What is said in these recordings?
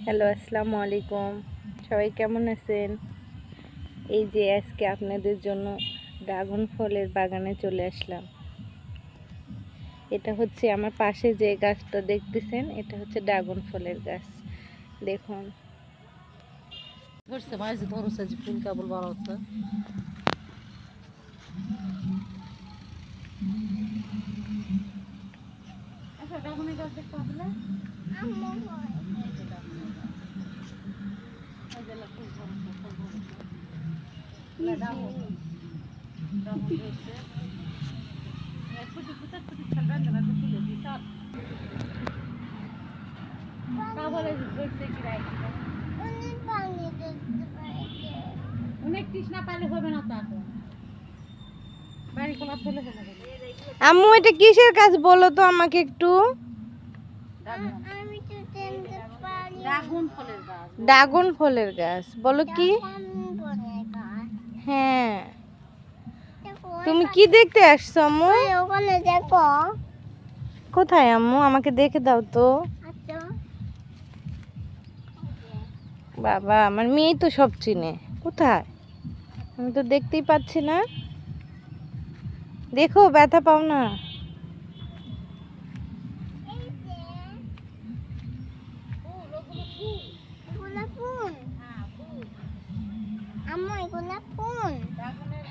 Hello, আসসালামু আলাইকুম। সবাই কেমন আছেন? এই যে আজকে আপনাদের জন্য ড্রাগন ফলের বাগানে চলে আসলাম। এটা হচ্ছে আমার পাশে যে গাছটা দেখতেছেন, এটা হচ্ছে ড্রাগন ফলের গাছ। দেখুন, ধরছে মাঝে ধরছে যে ফুল কেবল বড় হচ্ছে। আচ্ছা ড্রাগনের গাছ দেখতে হবে না? অনেক তৃষ্ণা পালে হবে না তো এখন বাড়ি খোলা ফেলে ফেলে আম্মু এটা কিসের গাছ বলো তো আমাকে একটু? ড্রাগন ফলের গাছ। ড্রাগন ফলের গাছ বলো কি? হ্যাঁ, তুমি কি দেখতে আসছো আম্মু? ওখানে দেখো। কোথায় আম্মু? আমাকে দেখে দাও তো। বাবা, আমার মেয়েই তো সব চিনে। কোথায়? আমি তো দেখতেই পাচ্ছি না। দেখো, ব্যথা পাও না।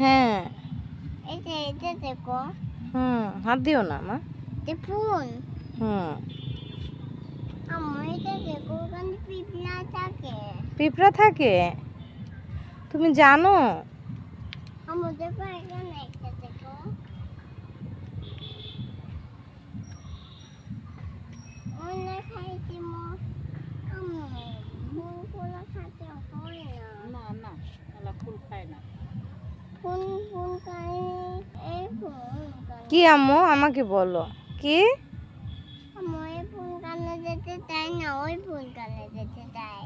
হ্যাঁ। এটা দেখো। হাত দিও না মা। ফুল। হুম। এটা দেখো, ওখানে পিঁপড়া থাকে। পিঁপড়া থাকে? তুমি জানো? আমাদের এখানে একটা দেখো। অনেক খাইছি ফুলগুলো খাতে হয় না। না না এলা ফুল খায় না। ফুল ফুল খাই। এই ফুল কি আম্মু আমাকে বলো কি? আমার এই ফুল কানে যেতে চাই না, ওই ফুল কানে যেতে চাই।